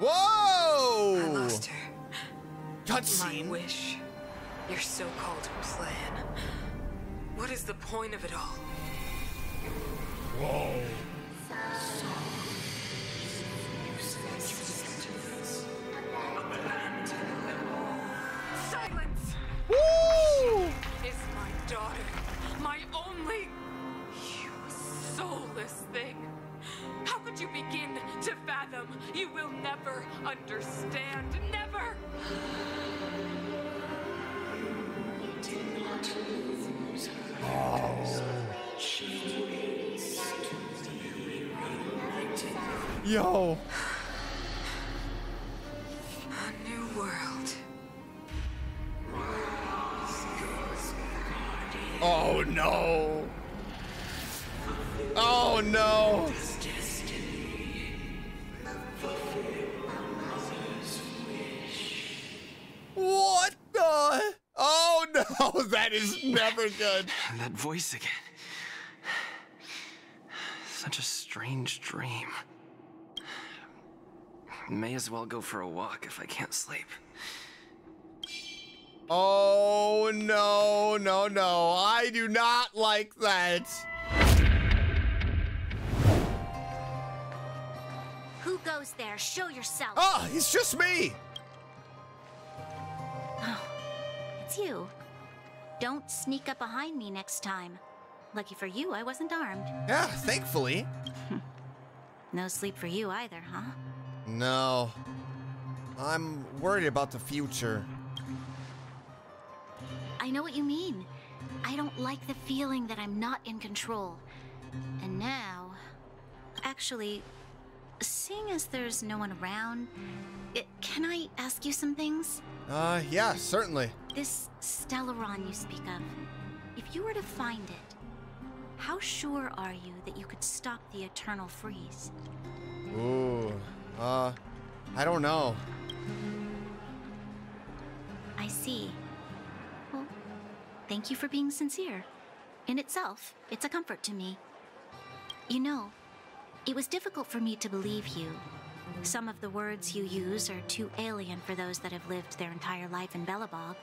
Whoa! I lost her. Cutscene. My wish. Your so-called plan. What is the point of it all? Whoa. Silence! Woo! Is my daughter. My only... You soulless thing. How could you begin to fathom? You will never understand. Never! Yo. A new world. Oh no. Oh no. What the? Oh no, that is never good. That voice again. Such a strange dream. May as well go for a walk if I can't sleep. Oh no, no, no. I do not like that. Who goes there? Show yourself. Oh, it's just me. Oh, it's you. Don't sneak up behind me next time. Lucky for you, I wasn't armed. Yeah, thankfully. No sleep for you either, huh? No. I'm worried about the future. I know what you mean. I don't like the feeling that I'm not in control. And now... Actually, seeing as there's no one around, can I ask you some things? Yeah, certainly. This Stellaron you speak of, if you were to find it, how sure are you that you could stop the eternal freeze? Ooh, I don't know. I see. Well, thank you for being sincere. In itself, it's a comfort to me. You know, it was difficult for me to believe you. Some of the words you use are too alien for those that have lived their entire life in Belobog.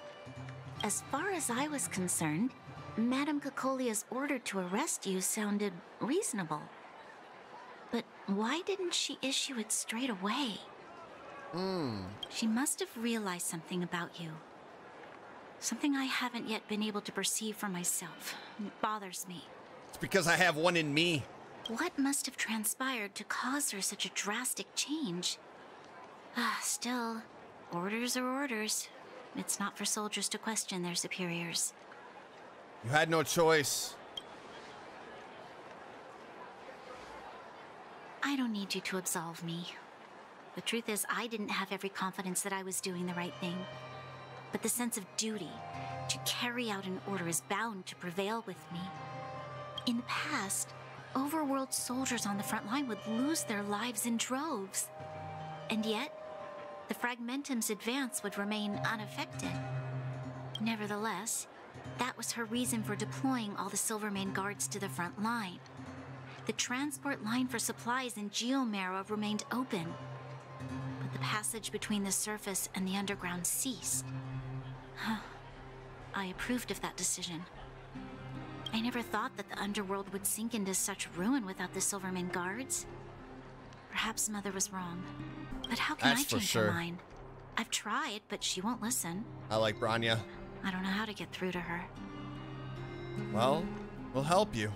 As far as I was concerned, Madame Cocolia's order to arrest you sounded reasonable. But why didn't she issue it straight away? She must have realized something about you. Something I haven't yet been able to perceive for myself. It bothers me. It's because I have one in me. What must have transpired to cause her such a drastic change? Still, orders are orders. It's not for soldiers to question their superiors. You had no choice. I don't need you to absolve me. The truth is, I didn't have every confidence that I was doing the right thing. But the sense of duty to carry out an order is bound to prevail with me. In the past, overworld soldiers on the front line would lose their lives in droves. And yet, the Fragmentum's advance would remain unaffected. Nevertheless, that was her reason for deploying all the Silvermane guards to the front line. The transport line for supplies in Geomarrow remained open, but the passage between the surface and the underground ceased. I approved of that decision. I never thought that the underworld would sink into such ruin without the Silvermane guards. Perhaps Mother was wrong, but how can I change her mind? I've tried, but she won't listen. I like Branya. I don't know how to get through to her. Well, we'll help you.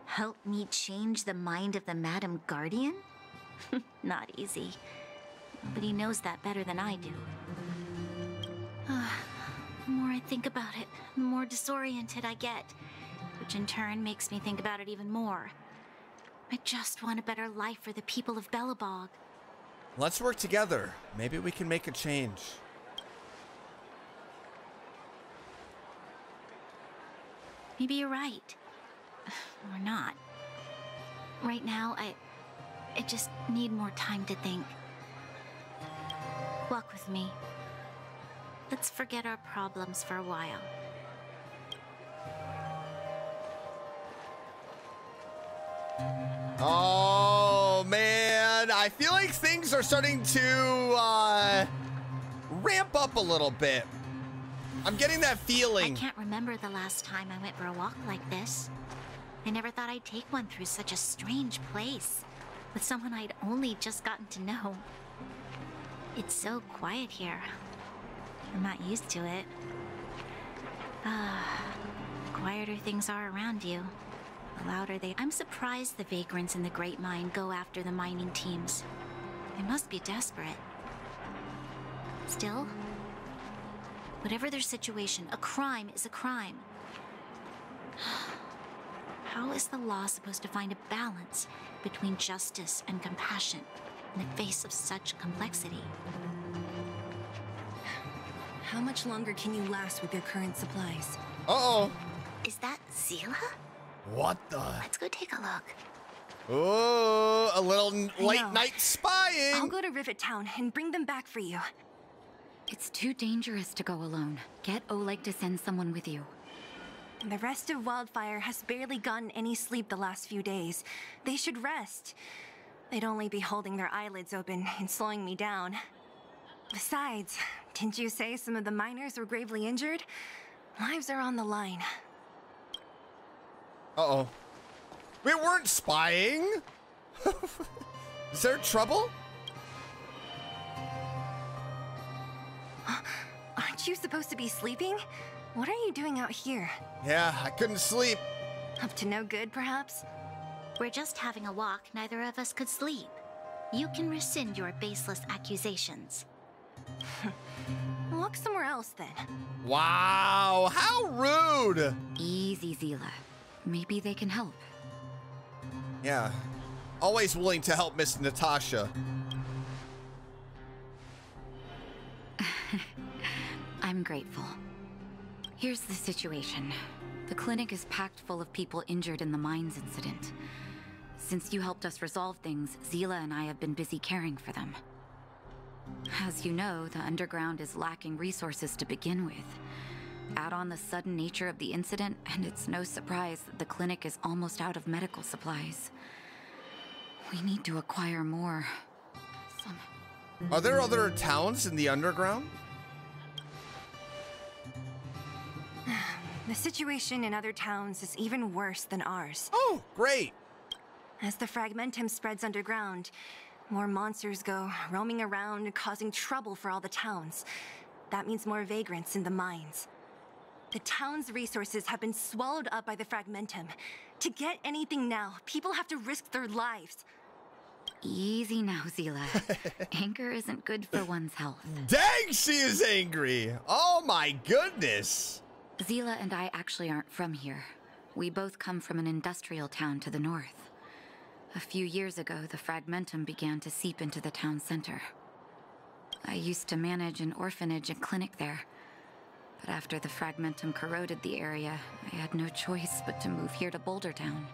Help me change the mind of the Madam Guardian? Not easy. Nobody knows that better than I do. The more I think about it, the more disoriented I get, which in turn makes me think about it even more. I just want a better life for the people of Belobog. Let's work together. Maybe we can make a change. Maybe you're right. Or not. Right now, I just need more time to think. Walk with me. Let's forget our problems for a while. Oh, man. I feel like things are starting to ramp up a little bit. I'm getting that feeling. I can't remember the last time I went for a walk like this. I never thought I'd take one through such a strange place with someone I'd only just gotten to know. It's so quiet here. I'm not used to it. The quieter things are around you, the louder they... I'm surprised the vagrants in the Great Mine go after the mining teams. They must be desperate. Still, whatever their situation, a crime is a crime. How is the law supposed to find a balance between justice and compassion in the face of such complexity? How much longer can you last with your current supplies? Uh-oh. Is that Zila? What the? Let's go take a look. Oh, a little late know. night spying. I'll go to Rivet Town and bring them back for you. It's too dangerous to go alone. Get Oleg to send someone with you. The rest of Wildfire has barely gotten any sleep the last few days. They should rest. They'd only be holding their eyelids open and slowing me down. Besides, didn't you say some of the miners were gravely injured? Lives are on the line. Uh-oh. We weren't spying. Is there trouble? Aren't you supposed to be sleeping? What are you doing out here? Yeah, I couldn't sleep. Up to no good, perhaps? We're just having a walk. Neither of us could sleep. You can rescind your baseless accusations. Walk somewhere else, then. Wow, how rude. Easy, Zila. Maybe they can help. Yeah, always willing to help Miss Natasha. I'm grateful. Here's the situation. The clinic is packed full of people injured in the mines incident. Since you helped us resolve things, Zila and I have been busy caring for them. As you know, the underground is lacking resources to begin with. Add on the sudden nature of the incident, and it's no surprise that the clinic is almost out of medical supplies. We need to acquire more. Are there other towns in the underground? The situation in other towns is even worse than ours. Oh, great. As the fragmentum spreads underground, more monsters go roaming around, causing trouble for all the towns. That means more vagrants in the mines. The town's resources have been swallowed up by the fragmentum. To get anything now, people have to risk their lives. Easy now, Zila. Anger isn't good for one's health. Dang, she is angry. Oh my goodness. Zila and I actually aren't from here. We both come from an industrial town to the north. A few years ago, the fragmentum began to seep into the town center. I used to manage an orphanage and clinic there. But after the fragmentum corroded the area, I had no choice but to move here to Boulder Town.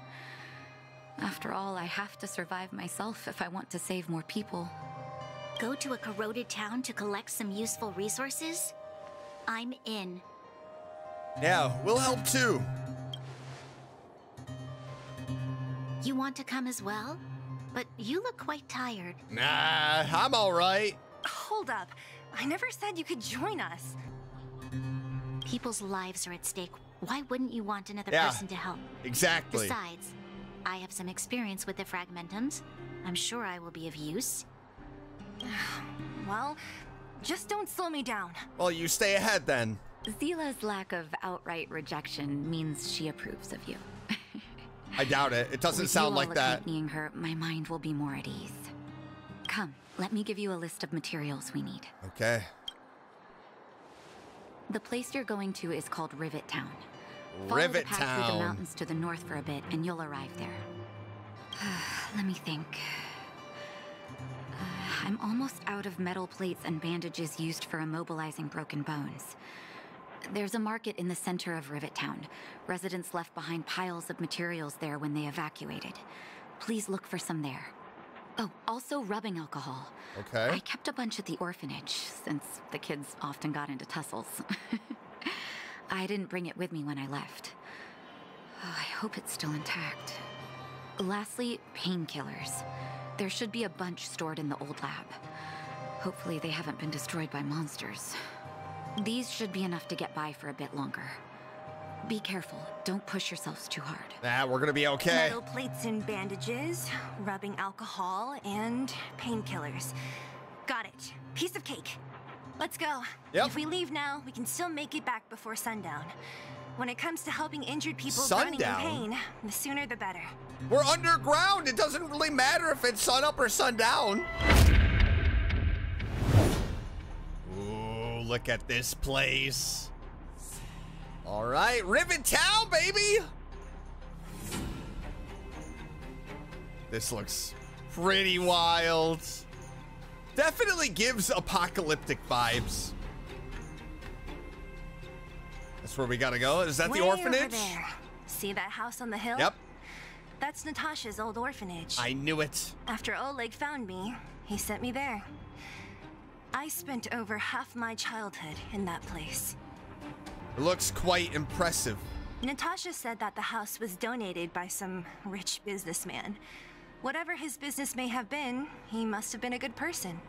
After all, I have to survive myself if I want to save more people. Go to a corroded town to collect some useful resources? I'm in. Yeah, we'll help too. You want to come as well? But you look quite tired. Nah, I'm all right. Hold up. I never said you could join us. People's lives are at stake. Why wouldn't you want another Yeah, person to help? Exactly. Besides, I have some experience with the fragmentums. I'm sure I will be of use. Well, just don't slow me down. Well, you stay ahead then. Zila's lack of outright rejection means she approves of you. I doubt it. It doesn't With sound you like all that. accompanying her, my mind will be more at ease. Come, let me give you a list of materials we need. Okay. The place you're going to is called Rivet Town. Follow Rivet the path through the Town. mountains to the north for a bit, and you'll arrive there. Let me think. I'm almost out of metal plates and bandages used for immobilizing broken bones. There's a market in the center of Rivet Town. Residents left behind piles of materials there when they evacuated. Please look for some there. Oh, also rubbing alcohol. Okay. I kept a bunch at the orphanage, since the kids often got into tussles. I didn't bring it with me when I left. Oh, I hope it's still intact. Lastly, painkillers. There should be a bunch stored in the old lab. Hopefully they haven't been destroyed by monsters. These should be enough to get by for a bit longer. Be careful, don't push yourselves too hard. Nah, we're gonna be okay. Metal plates and bandages, rubbing alcohol, and painkillers. Got it. Piece of cake. Let's go. Yep. If we leave now, we can still make it back before sundown. When it comes to helping injured people running in pain, the sooner the better. We're underground. It doesn't really matter if it's sun up or sundown. Ooh, look at this place. All right, Rivet Town, baby. This looks pretty wild. Definitely gives apocalyptic vibes. That's where we gotta go. Is that the orphanage? Over there. See that house on the hill? Yep. That's Natasha's old orphanage. I knew it. After Oleg found me, he sent me there. I spent over half my childhood in that place. It looks quite impressive. Natasha said that the house was donated by some rich businessman. Whatever his business may have been, he must have been a good person.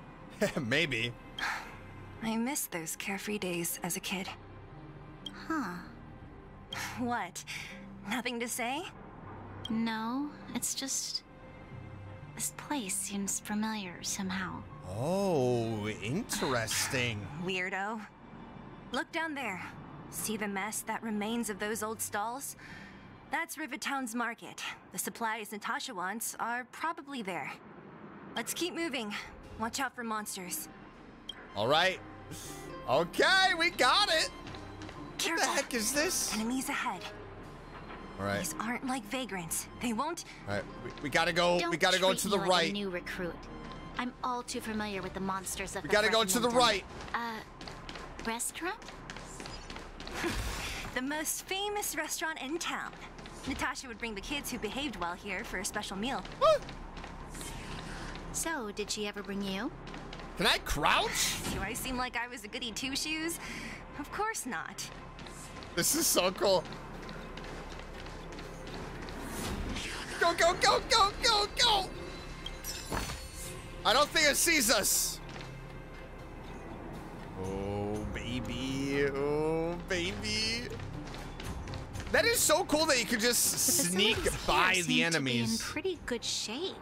Maybe. I miss those carefree days as a kid. Huh. What? Nothing to say? No, it's just... this place seems familiar somehow. Oh, interesting. Weirdo. Look down there. See the mess that remains of those old stalls? That's Rivet Town's market. The supplies Natasha wants are probably there. Let's keep moving. Watch out for monsters. All right. Okay, we got it. Careful. What the heck is this? Enemies ahead. All right. These aren't like vagrants. They won't... All right, we gotta go. Don't We gotta go treat to the me like right. a new recruit. I'm all too familiar with the monsters of We the gotta go to the right. Restaurant? The most famous restaurant in town. Natasha would bring the kids who behaved well here for a special meal. So, did she ever bring you? Can I crouch? Do I seem like I was a goody two-shoes? Of course not. This is so cool. Go, go, go, go, go, go! I don't think it sees us. Oh, baby. Oh, baby. That is so cool that you could just sneak by the enemies. In pretty good shape.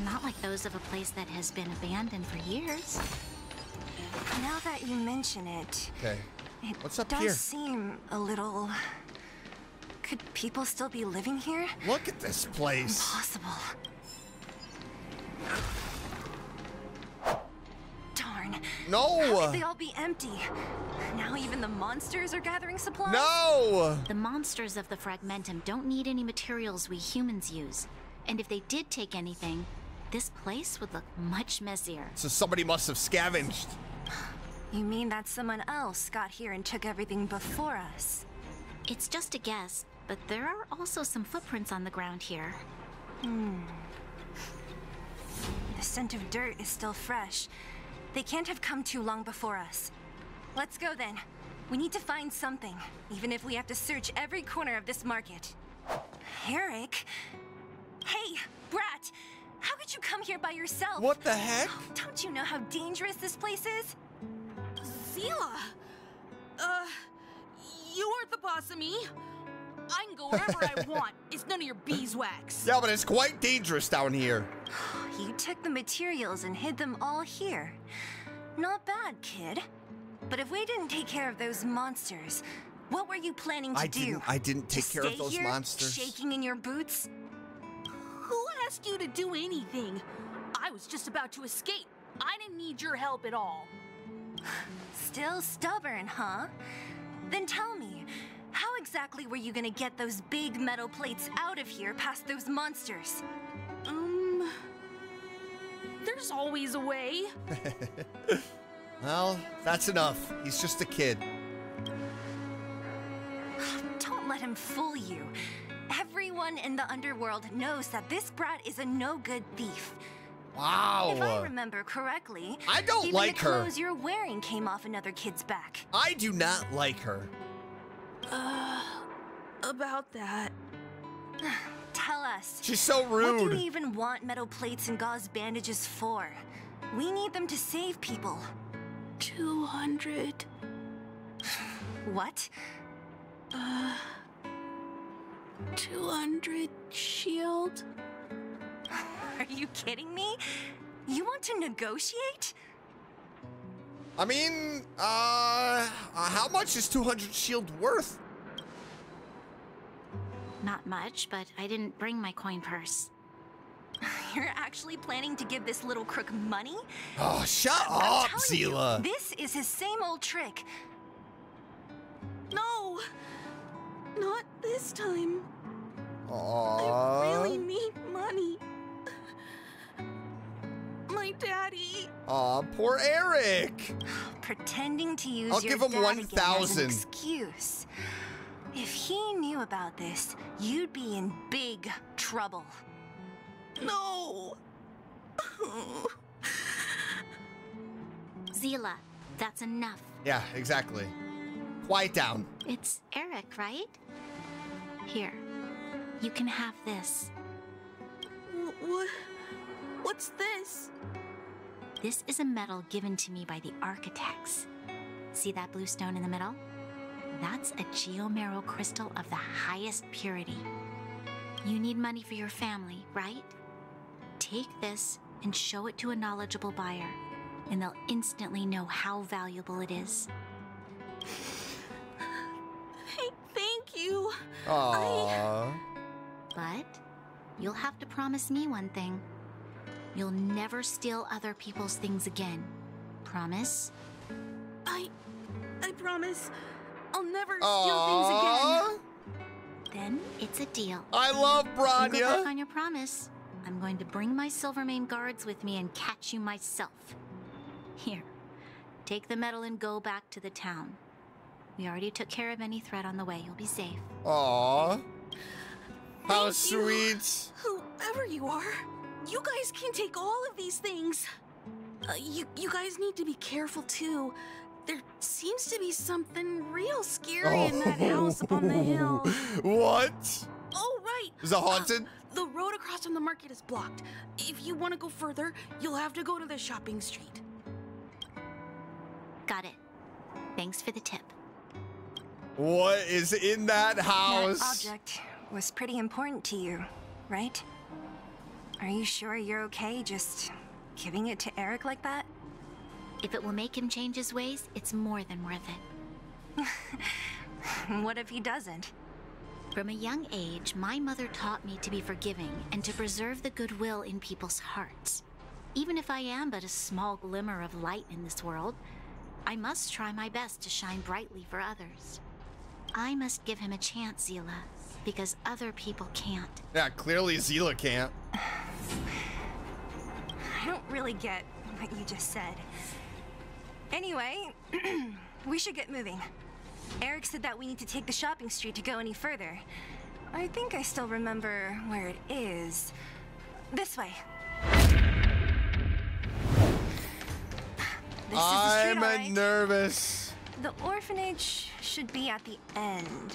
Not like those of a place that has been abandoned for years. Now that you mention it, Okay. What's up does here? seem a little... Could people still be living here? Look at this place. Impossible. Darn. No. How could they all be empty? Now even the monsters are gathering supplies? No. The monsters of the Fragmentum don't need any materials we humans use. And if they did take anything, this place would look much messier. So somebody must have scavenged. You mean that someone else got here and took everything before us? It's just a guess, but there are also some footprints on the ground here. The scent of dirt is still fresh. They can't have come too long before us. Let's go then. We need to find something, even if we have to search every corner of this market. Eric? Hey, Brat! How could you come here by yourself? What the heck? Don't you know how dangerous this place is? Zila! You aren't the boss of me. I can go wherever I want. It's none of your beeswax. Yeah, but it's quite dangerous down here. You took the materials and hid them all here. Not bad, kid. But if we didn't take care of those monsters, what were you planning to do? I didn't take care of Stay those here, monsters. shaking in your boots? Who asked you to do anything? I was just about to escape. I didn't need your help at all. Still stubborn, huh? Then tell me, how exactly were you gonna get those big metal plates out of here past those monsters? There's always a way. Well, that's enough. He's just a kid. Don't let him fool you. Everyone in the underworld knows that this brat is a no-good thief. Wow. If I remember correctly, I don't even like the her. clothes you're wearing came off another kid's back. I do not like her. About that. tell us. She's so rude. What do you even want metal plates and gauze bandages for? We need them to save people. 200. What? 200 shield. Are you kidding me? You want to negotiate? I mean, how much is 200 shield worth? Not much, but I didn't bring my coin purse. You're actually planning to give this little crook money? Oh, shut I'm up, telling you, Zila. this is his same old trick. No! Not this time. Aww. I really need money. My daddy. Aw, poor Eric. Pretending to use I'll your give him dad again as an 1,000. excuse. If he knew about this, you'd be in big trouble. No! Zila, that's enough. Yeah, exactly. Quiet down. It's Eric, right? Here, you can have this. What's this? This is a medal given to me by the architects. See that blue stone in the middle? That's a geomarrow crystal of the highest purity. You need money for your family, right? Take this and show it to a knowledgeable buyer, and they'll instantly know how valuable it is. Thank you. Aww. But you'll have to promise me one thing. You'll never steal other people's things again. Promise? I promise. I'll never steal Aww. things again. Then it's a deal. I love You go back Branya. on your promise. I'm going to bring my Silvermane guards with me and catch you myself. Here, take the medal and go back to the town. We already took care of any threat on the way. You'll be safe. Aww. How Thank you. sweet. Whoever you are, you guys can take all of these things. You guys need to be careful too. There seems to be something real scary in that house up on the hill. What? Oh, right. Is it haunted? The road across from the market is blocked. If you want to go further, you'll have to go to the shopping street. Got it. Thanks for the tip. What is in that house? That object was pretty important to you, right? Are you sure you're okay just giving it to Eric like that? If it will make him change his ways, it's more than worth it. What if he doesn't? From a young age, my mother taught me to be forgiving and to preserve the goodwill in people's hearts. Even if I am but a small glimmer of light in this world, I must try my best to shine brightly for others. I must give him a chance, Zila, because other people can't. Yeah, clearly Zila can't. I don't really get what you just said. Anyway, we should get moving. Eric said that we need to take the shopping street to go any further. I think I still remember where it is. This way. This is the street, I'm all right. nervous. The orphanage should be at the end.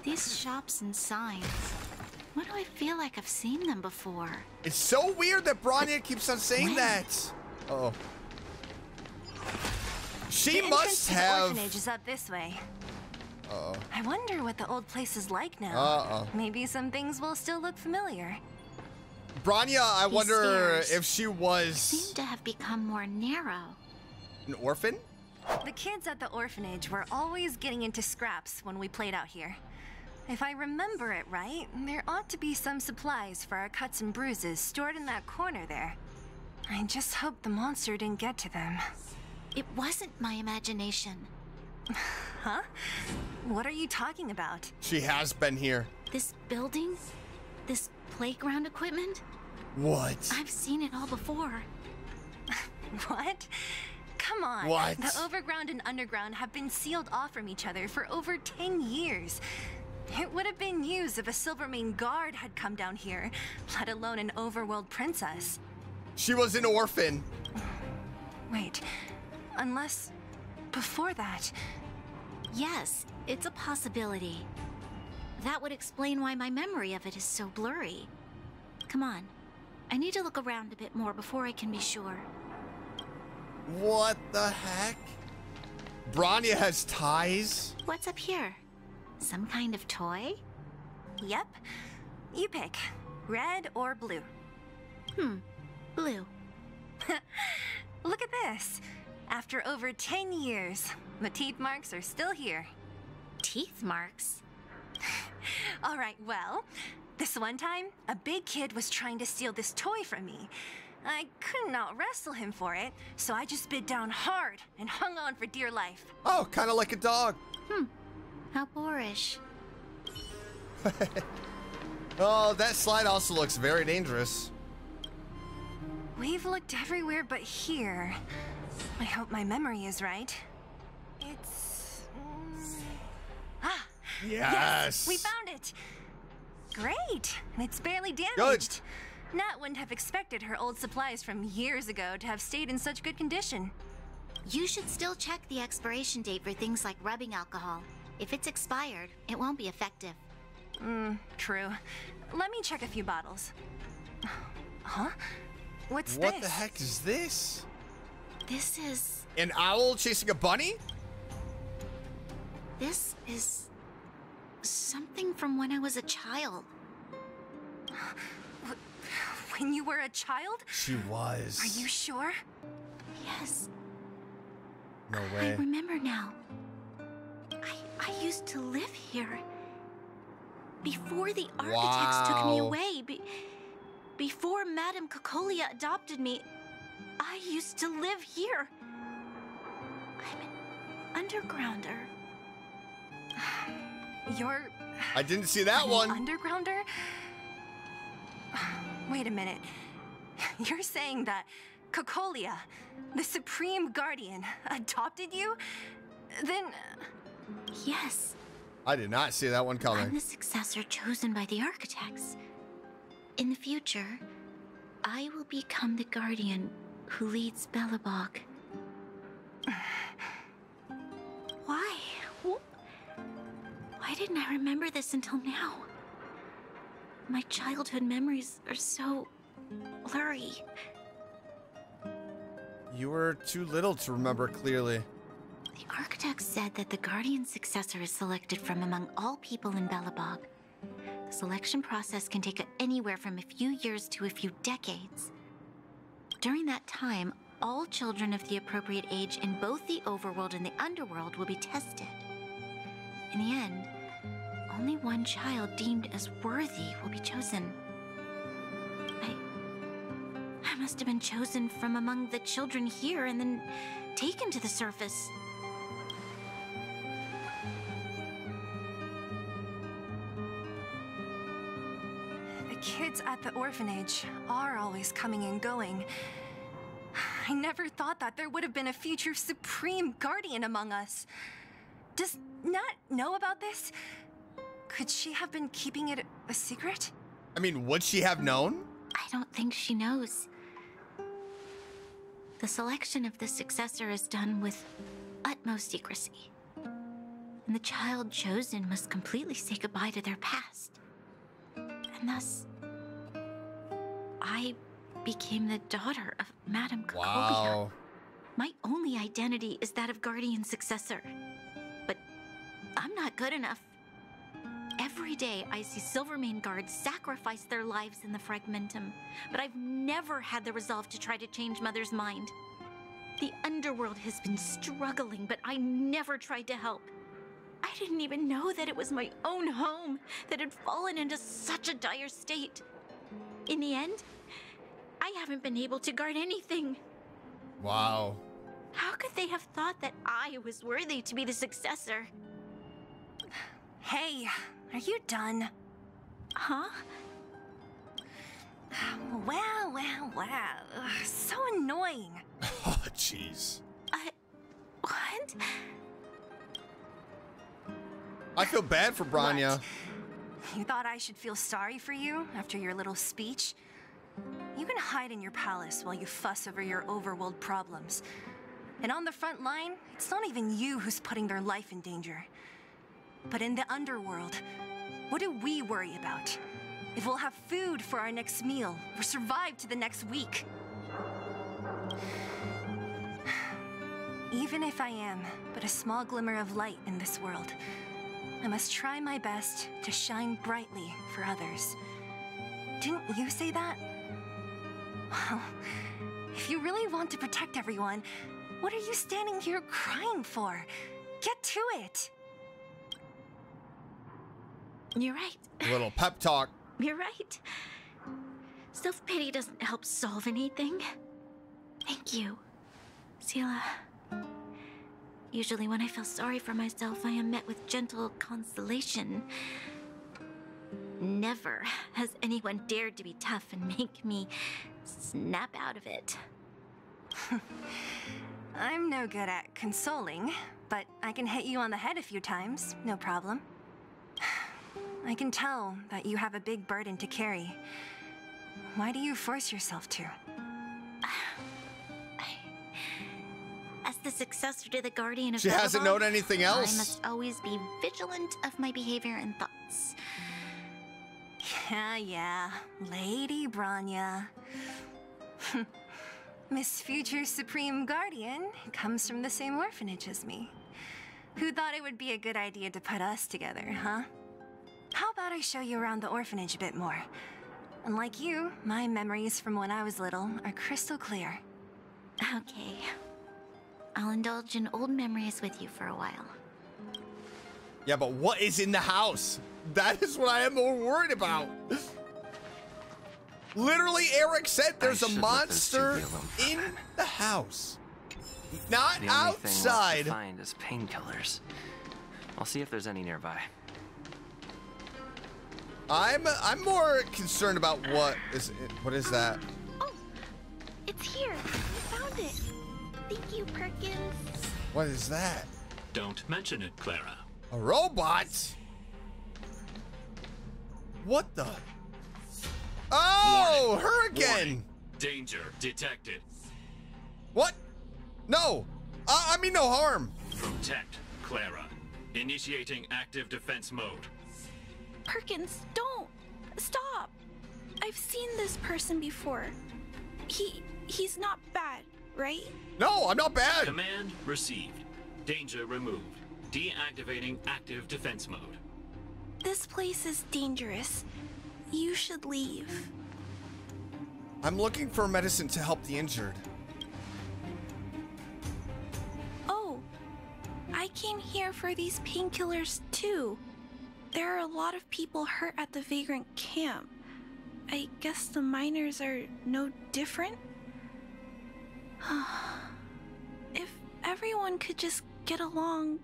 These shops and signs. Why do I feel like I've seen them before? It's so weird that Branya keeps on saying When? that. Uh-oh. She The must entrance to the have. orphanage is up this way. Uh-oh. I wonder what the old place is like now. Uh-oh. Maybe some things will still look familiar. Branya, I These wonder stairs if she was seem to have become more narrow. an orphan? The kids at the orphanage were always getting into scraps when we played out here. If I remember it right, there ought to be some supplies for our cuts and bruises stored in that corner there. I just hope the monster didn't get to them. It wasn't my imagination. Huh? What are you talking about? She has been here. This building? This playground equipment? What? I've seen it all before. What? Come on. What? The overground and underground have been sealed off from each other for over 10 years. It would have been used if a Silvermane guard had come down here, let alone an overworld princess. She was an orphan. Wait, unless before that. Yes, it's a possibility. That would explain why my memory of it is so blurry. Come on. I need to look around a bit more before I can be sure. What the heck? Bronya has ties? What's up here? Some kind of toy? Yep. You pick. Red or blue? Blue. Look at this. After over 10 years, the teeth marks are still here. Teeth marks? All right, well, this one time, a big kid was trying to steal this toy from me. I couldn't out-wrestle him for it, so I just bit down hard and hung on for dear life. Oh, kind of like a dog. How boorish. Oh, that slide also looks very dangerous. We've looked everywhere but here. I hope my memory is right. It's... Yes! We found it! Great! And it's barely damaged. Good. Nat wouldn't have expected her old supplies from years ago to have stayed in such good condition. You should still check the expiration date for things like rubbing alcohol. If it's expired, it won't be effective. True. Let me check a few bottles. Huh? What's this? What the heck is this? This is... An owl chasing a bunny? This is... something from when I was a child. When you were a child? She was. Are you sure? Yes. No I way. remember now. I used to live here. Before the architects took me Wow. away. Before Madame Cocolia adopted me, I used to live here. I'm an undergrounder. You're... I didn't see that an one. undergrounder? Wait a minute. You're saying that Cocolia, the Supreme Guardian, adopted you? Then... Yes, I did not see that one I'm coming. the successor chosen by the architects. In the future, I will become the guardian who leads Belobog. Why? Why didn't I remember this until now? My childhood memories are so blurry. You were too little to remember clearly. The architect said that the guardian successor is selected from among all people in Belobog. The selection process can take anywhere from a few years to a few decades. During that time, all children of the appropriate age in both the overworld and the underworld will be tested. In the end, only one child deemed as worthy will be chosen. I must have been chosen from among the children here and then taken to the surface. The kids at the orphanage are always coming and going. I never thought that there would have been a future Supreme Guardian among us. Does Nat know about this? Could she have been keeping it a secret? I mean, would she have known? I don't think she knows. The selection of the successor is done with utmost secrecy. And the child chosen must completely say goodbye to their past. And thus, I became the daughter of Madame Cocolia. Wow. My only identity is that of guardian successor. But I'm not good enough. Every day I see Silvermane guards sacrifice their lives in the Fragmentum, but I've never had the resolve to try to change Mother's mind. The underworld has been struggling, but I never tried to help. I didn't even know that it was my own home that had fallen into such a dire state. In the end, I haven't been able to guard anything. Wow. How could they have thought that I was worthy to be the successor? Hey, are you done? Huh? Wow. So annoying. Oh, jeez. What? I feel bad for Bronya. What? You thought I should feel sorry for you after your little speech? You can hide in your palace while you fuss over your overworld problems. And on the front line, it's not even you who's putting their life in danger. But in the underworld, What do we worry about? If we'll have food for our next meal, or survive to the next week. Even if I am but a small glimmer of light in this world, I must try my best to shine brightly for others. Didn't you say that? Well, if you really want to protect everyone, what are you standing here crying for? Get to it! You're right. A little pep talk. You're right. Self-pity doesn't help solve anything. Thank you, Zila. Usually when I feel sorry for myself, I am met with gentle consolation. Never has anyone dared to be tough and make me snap out of it. I'm no good at consoling, but I can hit you on the head a few times, no problem. I can tell that you have a big burden to carry. Why do you force yourself to? As the successor to the Guardian of She hasn't Belobog, known anything else. I must always be vigilant of my behavior and thoughts. Yeah, Lady Branya. Miss Future Supreme Guardian comes from the same orphanage as me. Who thought it would be a good idea to put us together, huh? How about I show you around the orphanage a bit more? Unlike you, my memories from when I was little are crystal clear. Okay. I'll indulge in old memories with you for a while. Yeah, but what is in the house? That is what I am more worried about. Literally, Eric said there's a monster in the house. Not The only thing left outside. to find is painkillers. I'll see if there's any nearby. I'm more concerned about what is that? Oh, it's here. I found it. Thank you, Perkins. What is that? Don't mention it, Clara. A robot? What the? Oh, her again. Warning. Danger detected. What? No. I mean no harm. Protect Clara. Initiating active defense mode. Perkins, don't! Stop! I've seen this person before. He's not bad, right? No, I'm not bad. Command received. Danger removed. Deactivating active defense mode. This place is dangerous. You should leave. I'm looking for medicine to help the injured. Oh, I came here for these painkillers too. There are a lot of people hurt at the Vagrant camp. I guess the miners are no different? If everyone could just get along,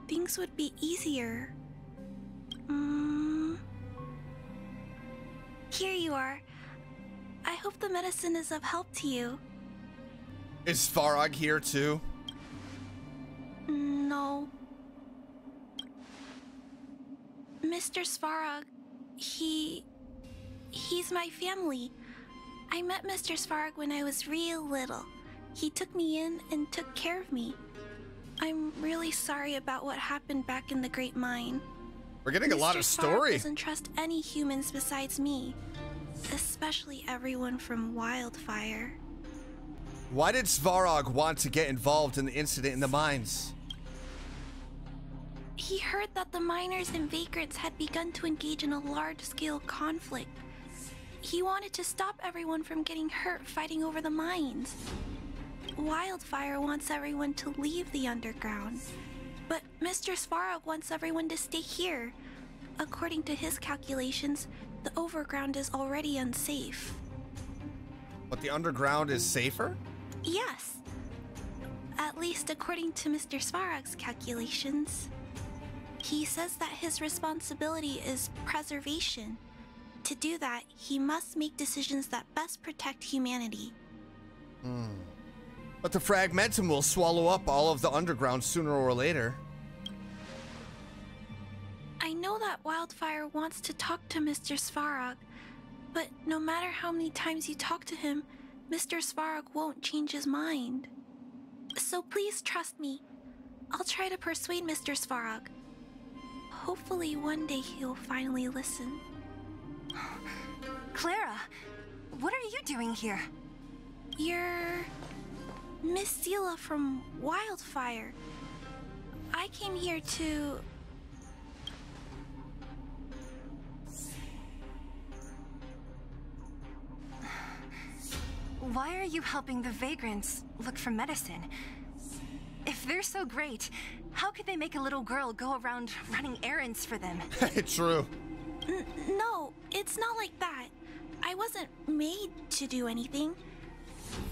things would be easier. Here you are. I hope the medicine is of help to you. Is Svarog here too? No. Mr. Svarog, he's my family. I met Mr. Svarog when I was real little. He took me in and took care of me. I'm really sorry about what happened back in the Great Mine. We're getting a lot of Mr. story. Svarog doesn't trust any humans besides me, especially everyone from Wildfire. Why did Svarog want to get involved in the incident in the mines? He heard that the miners and vagrants had begun to engage in a large-scale conflict. He wanted to stop everyone from getting hurt fighting over the mines. Wildfire wants everyone to leave the underground, but Mr. Svarog wants everyone to stay here. According to his calculations, the overground is already unsafe. But the underground is safer? Yes. At least according to Mr. Svarog's calculations. He says that his responsibility is preservation. To do that, he must make decisions that best protect humanity. But the fragmentum will swallow up all of the underground sooner or later. I know that Wildfire wants to talk to Mr. Svarog, but no matter how many times you talk to him, Mr. Svarog won't change his mind. So please trust me. I'll try to persuade Mr. Svarog. Hopefully one day he'll finally listen. Clara, what are you doing here? You're Miss Zila from Wildfire. I came here to... Why are you helping the vagrants look for medicine? If they're so great, how could they make a little girl go around running errands for them? True. No, it's not like that. I wasn't made to do anything.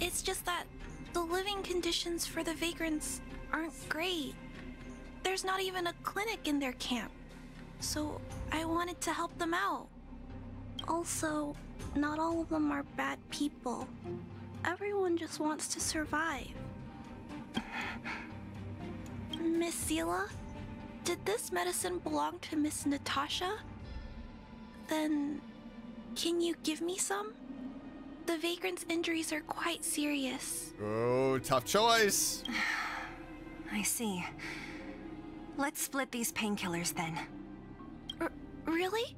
It's just that the living conditions for the vagrants aren't great. There's not even a clinic in their camp. So I wanted to help them out. Also, not all of them are bad people. Everyone just wants to survive. Miss Zila, did this medicine belong to Miss Natasha? Then, can you give me some? The vagrant's injuries are quite serious. Oh, tough choice. I see. Let's split these painkillers then. Really?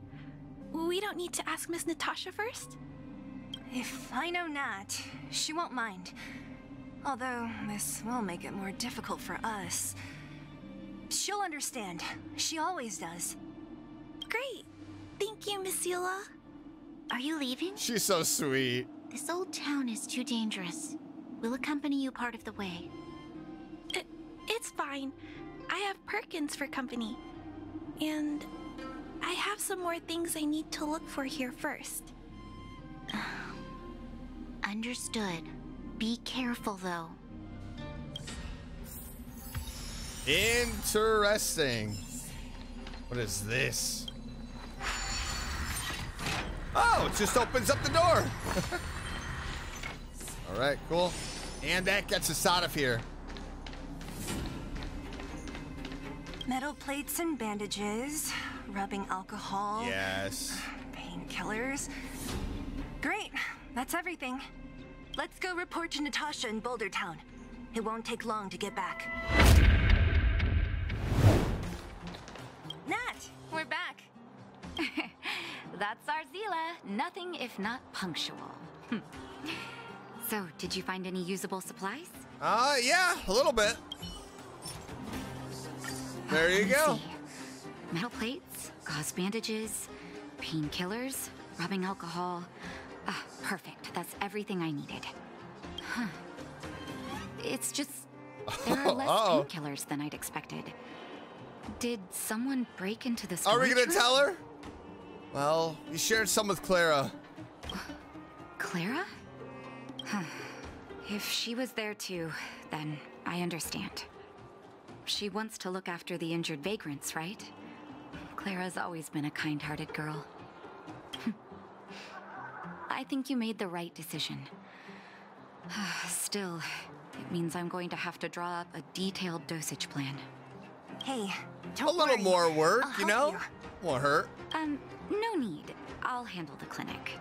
We don't need to ask Miss Natasha first? If I know Nat, she won't mind. Although, this will make it more difficult for us. She'll understand. She always does. Great. Thank you, Miss Zila. Are you leaving? She's so sweet. This old town is too dangerous. We'll accompany you part of the way. It's fine. I have Perkins for company. And I have some more things I need to look for here first. Understood. Be careful, though. Interesting. What is this? Oh, it just opens up the door. All right, cool. And that gets us out of here. Metal plates and bandages, rubbing alcohol. Yes. Painkillers. Great, that's everything. Let's go report to Natasha in Boulder Town. It won't take long to get back. Nat, we're back. That's our Zila. Nothing if not punctual. So, did you find any usable supplies? Yeah, a little bit. There you go. See. Metal plates, gauze bandages, painkillers, rubbing alcohol. Ah, perfect. That's everything I needed. Huh. It's just there are less painkillers than I'd expected. Did someone break into the storage Are we gonna room? tell her? Well, you shared some with Clara. Clara? Huh. If she was there too, then I understand. She wants to look after the injured vagrants, right? Clara's always been a kind-hearted girl. I think you made the right decision. Still, it means I'm going to have to draw up a detailed dosage plan. Hey, A don't little worry. more work, I'll you help know? Won't hurt. No need. I'll handle the clinic.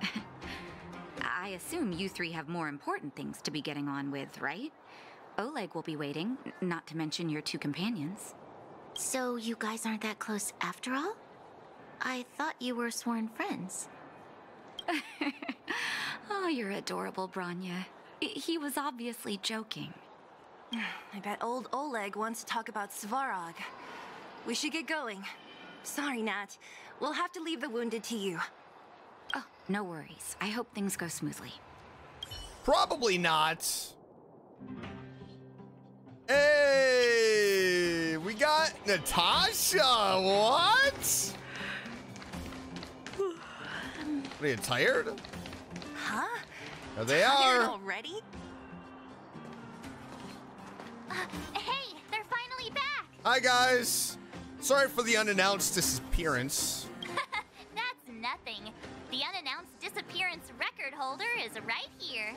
I assume you three have more important things to be getting on with, right? Oleg will be waiting, not to mention your two companions. So you guys aren't that close after all? I thought you were sworn friends. Oh, you're adorable, Branya. He was obviously joking. I bet old Oleg wants to talk about Svarog. We should get going. Sorry, Nat. We'll have to leave the wounded to you. Oh, no worries. I hope things go smoothly. Probably not. Hey, we got Natasha. What? Are you tired? Huh? There they Tired are. already? Hey, they're finally back! Hi, guys. Sorry for the unannounced disappearance. That's nothing. The unannounced disappearance record holder is right here.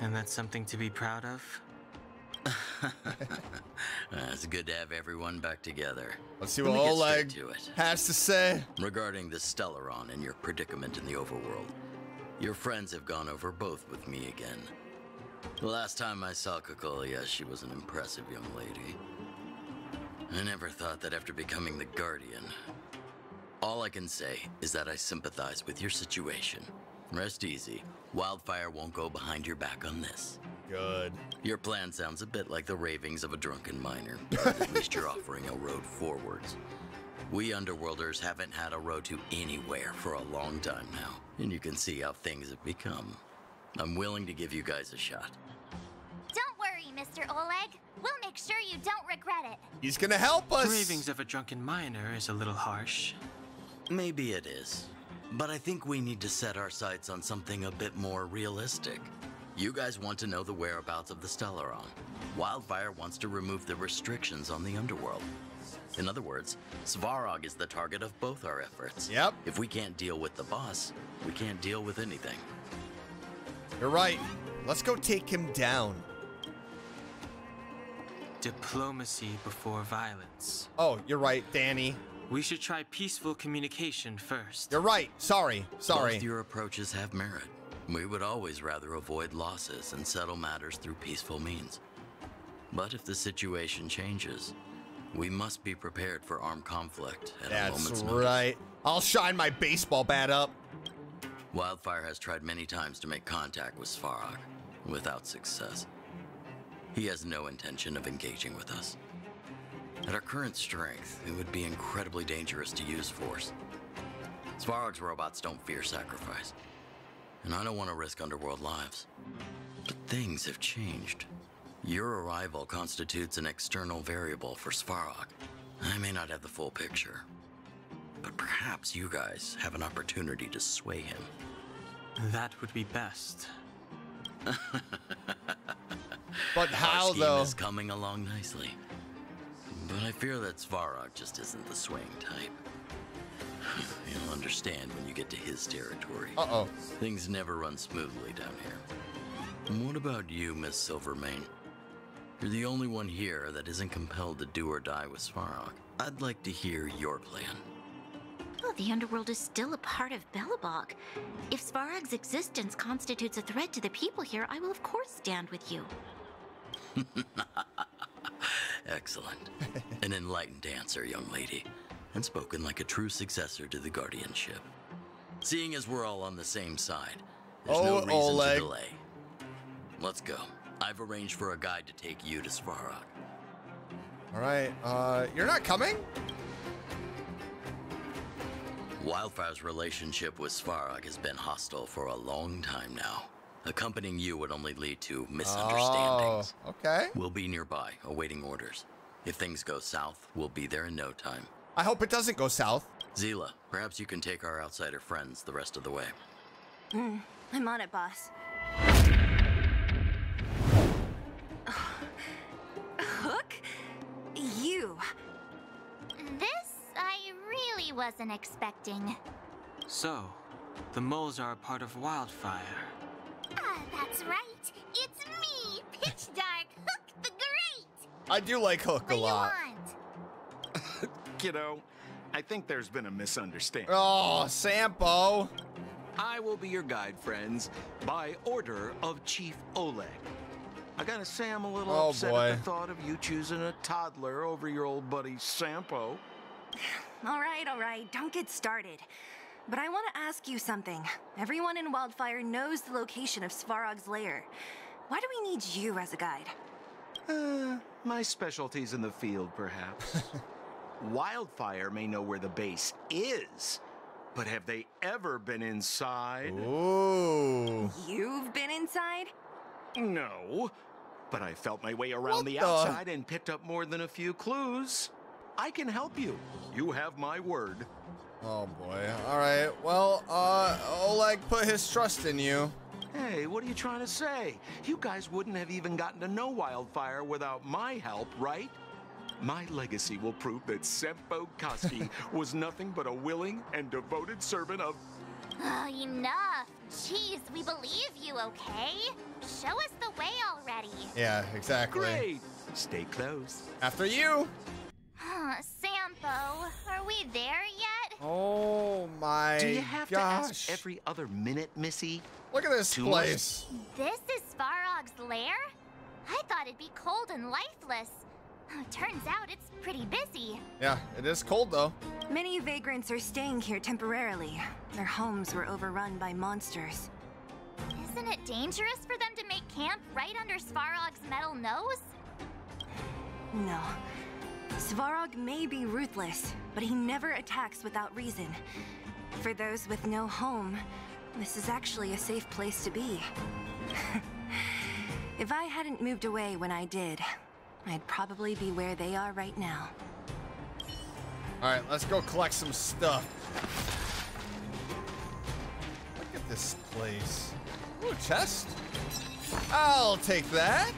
And that's something to be proud of? It's good to have everyone back together. Let's see Let what me get Oleg straight to it. has to say. Regarding the Stellaron and your predicament in the overworld, your friends have gone over both with me again. The last time I saw Kokolia, she was an impressive young lady. I never thought that after becoming the Guardian. All I can say is that I sympathize with your situation. Rest easy. Wildfire won't go behind your back on this. Good. Your plan sounds a bit like the ravings of a drunken miner, but at least you're offering a road forwards. We Underworlders haven't had a road to anywhere for a long time now, and you can see how things have become. I'm willing to give you guys a shot. Don't worry, Mr. Oleg. We'll make sure you don't regret it. He's gonna help us. Ravings of a drunken miner is a little harsh. Maybe it is, but I think we need to set our sights on something a bit more realistic. You guys want to know the whereabouts of the Stellaron. Wildfire wants to remove the restrictions on the Underworld. In other words, Svarog is the target of both our efforts. Yep. If we can't deal with the boss, we can't deal with anything. You're right. Let's go take him down. Diplomacy before violence. Oh, you're right, Danny. We should try peaceful communication first. You're right. Sorry. Both your approaches have merit. We would always rather avoid losses and settle matters through peaceful means. But if the situation changes, we must be prepared for armed conflict at a moment's notice. That's right. I'll shine my baseball bat up. Wildfire has tried many times to make contact with Svarog, without success. He has no intention of engaging with us. At our current strength, it would be incredibly dangerous to use force. Svarog's robots don't fear sacrifice, and I don't want to risk Underworld lives. But things have changed. Your arrival constitutes an external variable for Svarog. I may not have the full picture, but perhaps you guys have an opportunity to sway him. That would be best. But how, our scheme though? is coming along nicely. But I fear that Svarog just isn't the swaying type. You'll understand when you get to his territory. Uh-oh. Things never run smoothly down here. And what about you, Miss Silvermane? You're the only one here that isn't compelled to do or die with Svarog. I'd like to hear your plan. Well, the Underworld is still a part of Belobog. If Svarog's existence constitutes a threat to the people here, I will of course stand with you. Excellent. An enlightened answer, young lady. And spoken like a true successor to the guardianship. Seeing as we're all on the same side, there's no reason Oleg. to delay. Let's go. I've arranged for a guide to take you to Svarog. All right. You're not coming? Wildfire's relationship with Svarog has been hostile for a long time now. Accompanying you would only lead to misunderstandings. Oh, okay. We'll be nearby, awaiting orders. If things go south, we'll be there in no time. I hope it doesn't go south. Zila, perhaps you can take our outsider friends the rest of the way. I'm on it, boss. Hook? You. This I really wasn't expecting. So, the moles are a part of Wildfire. That's right. It's me, Pitch Dark Hook the Great. I do like Hook a lot. Kiddo, I think there's been a misunderstanding. Oh, Sampo. I will be your guide, friends, by order of Chief Oleg. I gotta say I'm a little upset at the thought of you choosing a toddler over your old buddy Sampo. All right, don't get started. But I want to ask you something. Everyone in Wildfire knows the location of Svarog's lair. Why do we need you as a guide? My specialty's in the field, perhaps. Wildfire may know where the base is, but have they ever been inside? Ooh. You've been inside? No, but I felt my way around the outside and picked up more than a few clues. I can help you. You have my word. Oh boy. All right. Well, Oleg put his trust in you. Hey, what are you trying to say? You guys wouldn't have even gotten to know Wildfire without my help, right? My legacy will prove that Sempo Koski was nothing but a willing and devoted servant of... Oh, enough. Jeez, we believe you, okay? Show us the way already. Yeah, exactly. Great. Stay close. After you. Sampo, are we there yet? Oh my gosh. Do you have to ask every other minute, Missy? Look at this place. This is Svarog's lair? I thought it'd be cold and lifeless. Turns out it's pretty busy. Yeah, it is cold though. Many vagrants are staying here temporarily. Their homes were overrun by monsters. Isn't it dangerous for them to make camp right under Svarog's metal nose? No. Svarog may be ruthless, but he never attacks without reason. For those with no home, this is actually a safe place to be. If I hadn't moved away when I did, I'd probably be where they are right now. All right, let's go collect some stuff. Look at this place. Ooh, chest. I'll take that.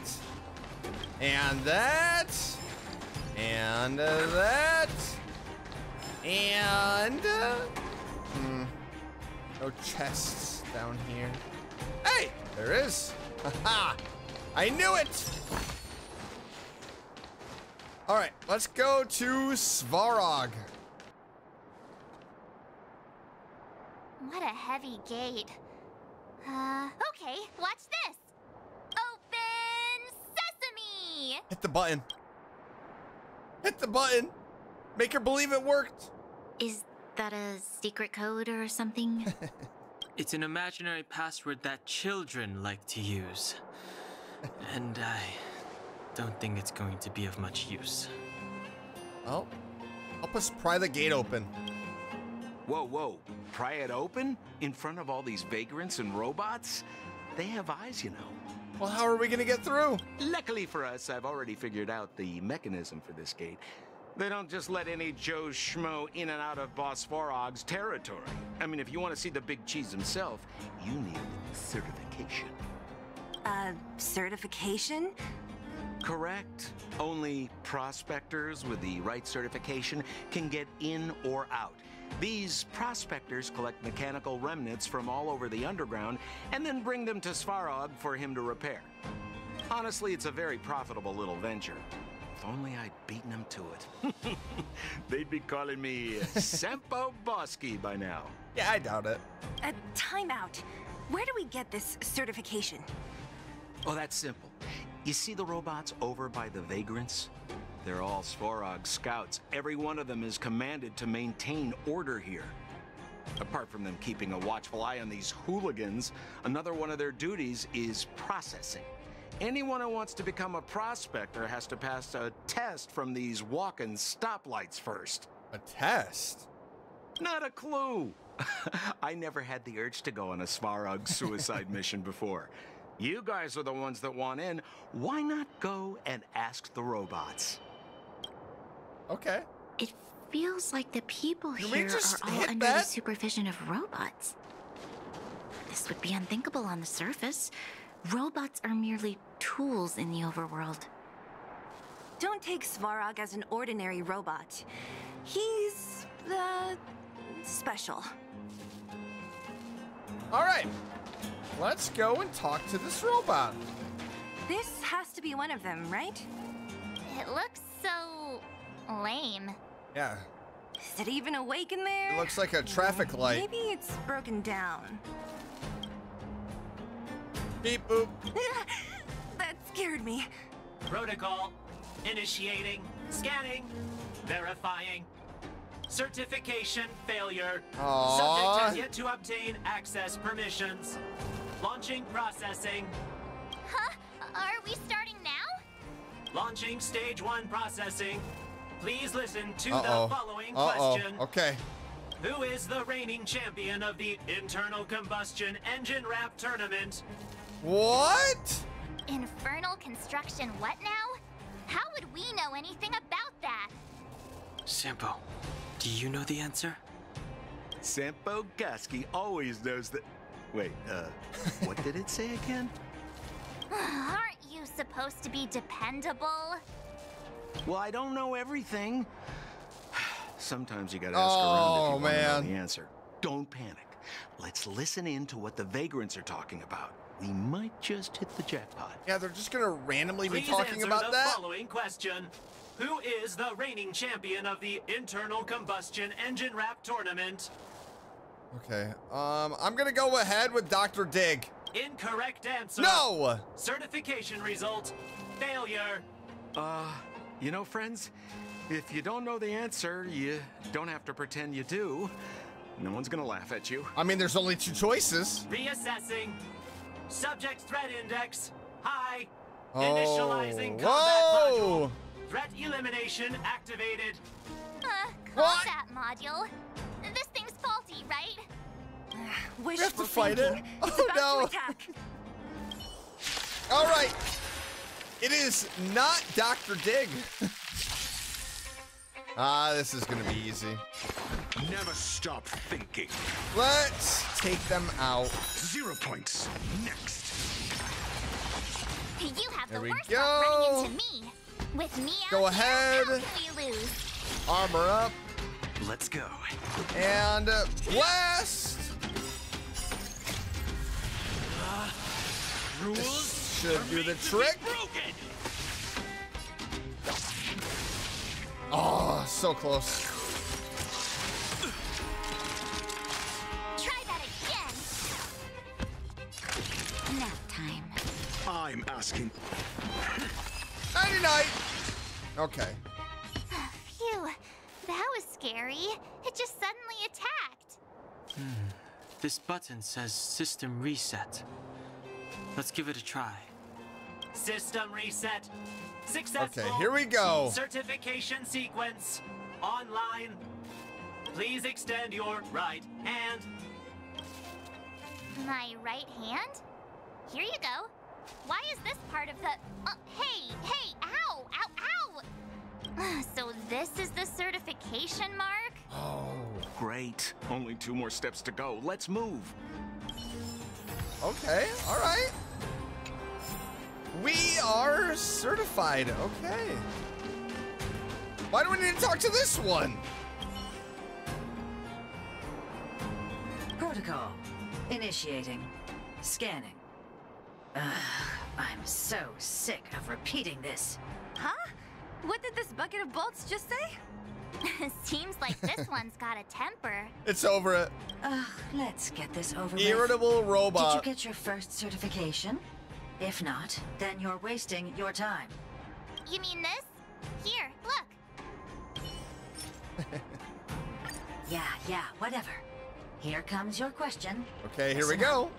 And that. And that. And no chests down here. Hey, there is. Haha. I knew it. All right, let's go to Svarog. What a heavy gate. Okay, watch this. Open sesame! Hit the button. Hit the button. Make her believe it worked. Is that a secret code or something? It's an imaginary password that children like to use. And I don't think it's going to be of much use. Well, help us pry the gate open. Whoa, whoa. Pry it open? In front of all these vagrants and robots? They have eyes, you know. Well, how are we gonna get through? Luckily for us, I've already figured out the mechanism for this gate. They don't just let any Joe Schmo in and out of Boss Svarog's territory. I mean, if you want to see the big cheese himself, you need certification. Certification? Correct. Only prospectors with the right certification can get in or out. These prospectors collect mechanical remnants from all over the underground and then bring them to Svarog for him to repair. Honestly, it's a very profitable little venture. If only I'd beaten him to it. They'd be calling me Sempo Bosky by now. Yeah, I doubt it. Time out. Where do we get this certification? Oh, that's simple. You see the robots over by the vagrants? They're all Svarog scouts. Every one of them is commanded to maintain order here. Apart from them keeping a watchful eye on these hooligans, another one of their duties is processing. Anyone who wants to become a prospector has to pass a test from these walking stoplights first. A test? Not a clue. I never had the urge to go on a Svarog suicide mission before. You guys are the ones that want in. Why not go and ask the robots? Okay. It feels like the people Can we here just are all hit under that? the supervision of robots. This would be unthinkable on the surface. Robots are merely tools in the overworld. Don't take Svarog as an ordinary robot. He's, special. All right. Let's go and talk to this robot. This has to be one of them, right? It looks so lame. Yeah. Is it even awake in there? It looks like a traffic light. Maybe it's broken down. Beep boop. That scared me. Protocol. Initiating. Scanning. Verifying. Certification failure. Aww. Subject has yet to obtain access permissions. Launching processing. Huh? Are we starting now? Launching stage 1 processing. Please listen to the following Uh-oh. question. Okay. Who is the reigning champion of the internal combustion engine wrap tournament? What? Infernal construction what now? How would we know anything about that? Sempo, do you know the answer? Sempo Bosky always knows that. Wait, what did it say again? Aren't you supposed to be dependable? Well, I don't know everything. Sometimes you gotta ask around if you want to know the answer. Don't panic. Let's listen in to what the vagrants are talking about. We might just hit the jackpot. Yeah, they're just gonna randomly be Please talking answer about the that? following question. Who is the reigning champion of the internal combustion engine wrap tournament? Okay. I'm gonna go ahead with Dr. Dig. Incorrect answer. No! Certification result. Failure. You know, friends, if you don't know the answer, you don't have to pretend you do. No one's gonna laugh at you. I mean, there's only 2 choices. Reassessing. Subject threat index. High. Oh, Initializing combat whoa! module. Threat elimination activated. Combat module? This thing's faulty, right? We have to fight it. It's Oh about no! to attack. All right. It is not Dr. Dig. This is gonna be easy. Never stop thinking. Let's take them out. 0 points. Next. You have There the we worst go. luck running into me. With me out Go here, ahead. how can we lose? Armor up. Let's go. And blast. Rules Should do the trick. Oh, so close. Try that again. Nap time. I'm asking. 99. Okay. Phew, that was scary. It just suddenly attacked. This button says system reset. Let's give it a try. System reset. Successful. Okay, here we go. Certification sequence. Online. Please extend your right hand. My right hand? Here you go. Why is this part of the... hey, ow, ow, ow! So this is the certification mark? Oh. Great. Only 2 more steps to go. Let's move. Okay, all right. We are certified. Okay. Why do we need to talk to this one? Protocol. Initiating. Scanning. I'm so sick of repeating this. Huh? What did this bucket of bolts just say? Seems like this one's got a temper. It's over it. Let's get this over Irritable with. robot. Did you get your first certification? If not, then you're wasting your time. You mean this? Here, look. Yeah, whatever. Here comes your question. Okay, here we Listen go. up.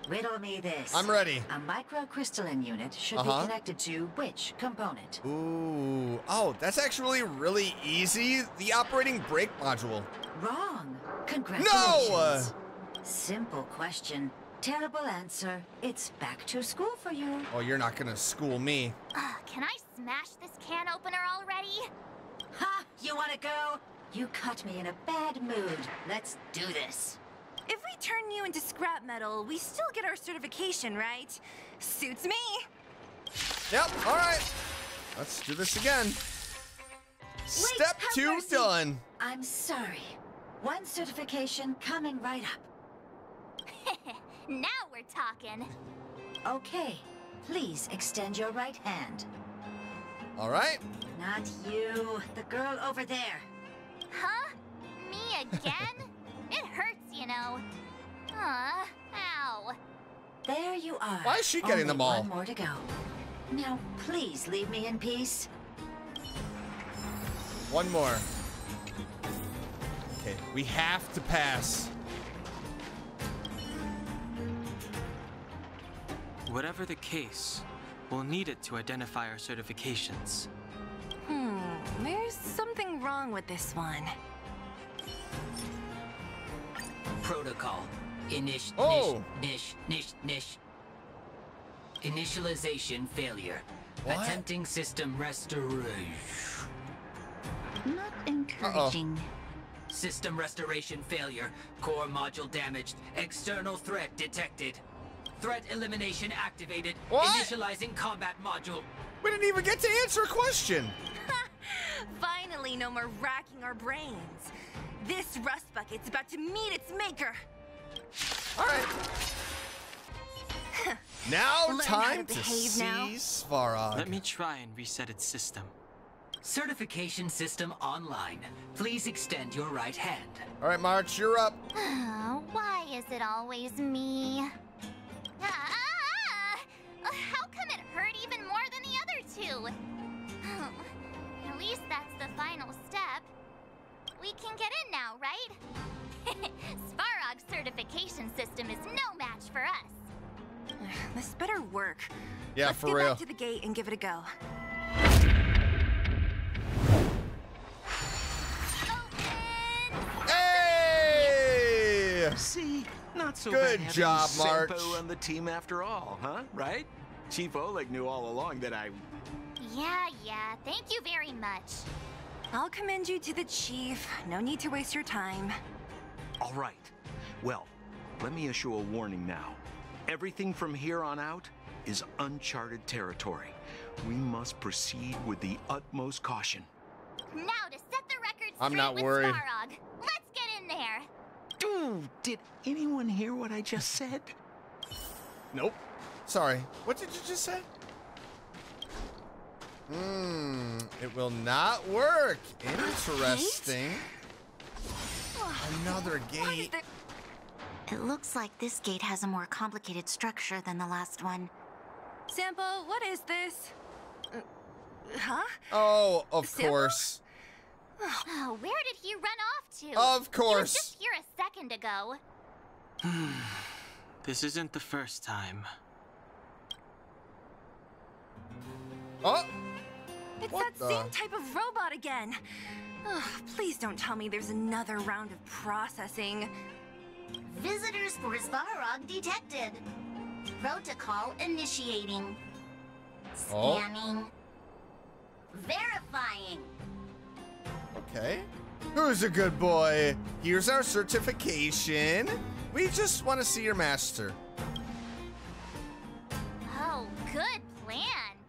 Riddle me this. I'm ready. A microcrystalline unit should be connected to which component? Ooh. Oh, that's actually really easy. The operating brake module. Wrong. Congratulations. No! Simple question. Terrible answer. It's back to school for you. Oh, you're not gonna school me. Can I smash this can opener already? Ha! You wanna go? You caught me in a bad mood. Let's do this. If we turn you into scrap metal, we still get our certification, right? Suits me. Yep, all right. Let's do this again. Step have 2 mercy. done. I'm sorry. 1 certification coming right up. Now we're talking. Okay. Please extend your right hand. All right. Not you. The girl over there. Huh? Me again? It hurts, you know. Ow. There you are. Why is she getting Only them all? 1 more to go. Now, please leave me in peace. 1 more. Okay, we have to pass. Whatever the case, we'll need it to identify our certifications. There's something wrong with this one. Protocol. Oh. Initialization failure. What? Attempting system restoration. Not encouraging. System restoration failure. Core module damaged. External threat detected. Threat elimination activated. What? Initializing combat module. We didn't even get to answer a question. Finally, no more racking our brains. This rust bucket's about to meet its maker. All right. Now Learn how time to to behave see now. Svarog. Let me try and reset its system. Certification system online. Please extend your right hand. All right, March, you're up. Why is it always me? How come it hurt even more than the other two? At least that's the final step. We can get in now, right? Svarog's certification system is no match for us. This better work. Yeah, Let's for get real. back to the gate and give it a go. Hey! See, not so Good bad job, having March. Sempo on the team after all, huh? Right? Chief Oleg knew all along that I... Yeah, thank you very much. I'll commend you to the chief. No need to waste your time. All right. Well, let me issue a warning now. Everything from here on out is uncharted territory. We must proceed with the utmost caution. Now to set the record straight I'm not with worried. Svarog. Let's get in there. Dude, did anyone hear what I just said? Nope. Sorry. What did you just say? It will not work. Interesting. Another gate. It looks like this gate has a more complicated structure than the last one. Sampo, what is this? Huh? Oh, of Sampo? course. Oh, where did he run off to? Of He was course. just here a second ago. This isn't the first time. Oh! It's What that the? same type of robot again. Ugh, please don't tell me there's another round of processing. Visitors for Svarog detected. Protocol initiating. Oh. Scanning. Verifying. Okay. Who's a good boy? Here's our certification. We just want to see your master. Oh, good plan.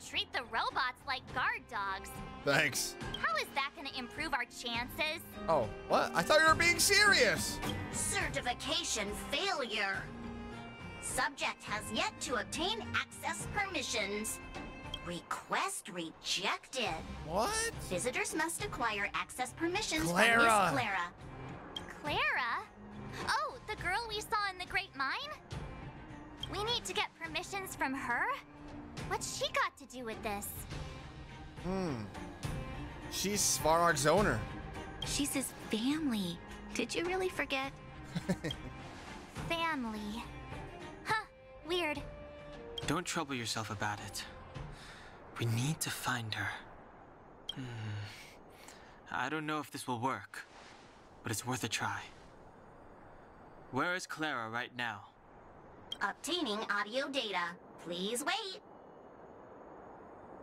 Treat the robots like guard dogs. Thanks. How is that going to improve our chances? Oh, what? I thought you were being serious. Certification failure. Subject has yet to obtain access permissions. Request rejected. What? Visitors must acquire access permissions Clara. from Miss Clara. Clara? Oh, the girl we saw in the Great Mine? We need to get permissions from her? What's she got to do with this? She's Svarog's owner. She's his family. Did you really forget? Family. Huh, weird. Don't trouble yourself about it. We need to find her. I don't know if this will work, but it's worth a try. Where is Clara right now? Obtaining audio data. Please wait.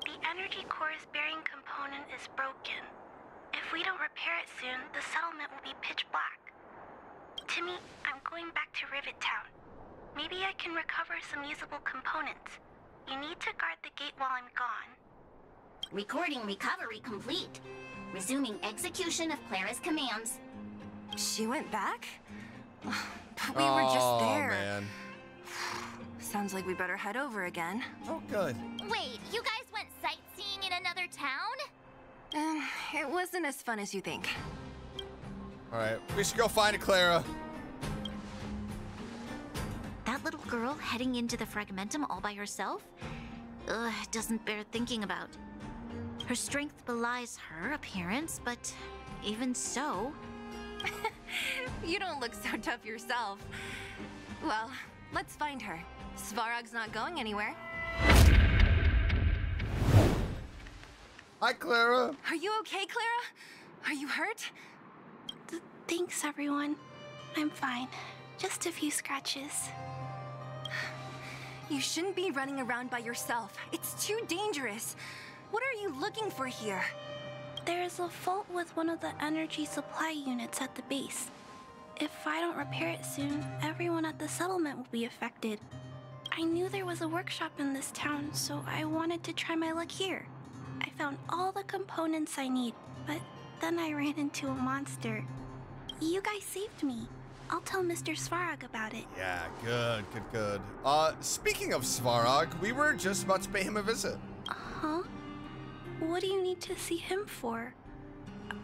The energy core's bearing component is broken. If we don't repair it soon, the settlement will be pitch black. Timmy, I'm going back to Rivet Town. Maybe I can recover some usable components. You need to guard the gate while I'm gone. Recording recovery complete. Resuming execution of Clara's commands. She went back? But we were just there. Oh, man. Sounds like we better head over again. Oh, good. Wait, you guys went sightseeing in another town? It wasn't as fun as you think. All right, we should go find Clara. That little girl heading into the Fragmentum all by herself? Ugh, it doesn't bear thinking about. Her strength belies her appearance, but even so... You don't look so tough yourself. Well, let's find her. Svarog's not going anywhere. Hi, Clara. Are you okay, Clara? Are you hurt? Thanks, everyone. I'm fine. Just a few scratches. You shouldn't be running around by yourself. It's too dangerous. What are you looking for here? There is a fault with one of the energy supply units at the base. If I don't repair it soon, everyone at the settlement will be affected. I knew there was a workshop in this town, so I wanted to try my luck here. I found all the components I need, but then I ran into a monster. You guys saved me. I'll tell Mr. Svarog about it. Yeah, good. Speaking of Svarog, we were just about to pay him a visit. Huh? What do you need to see him for?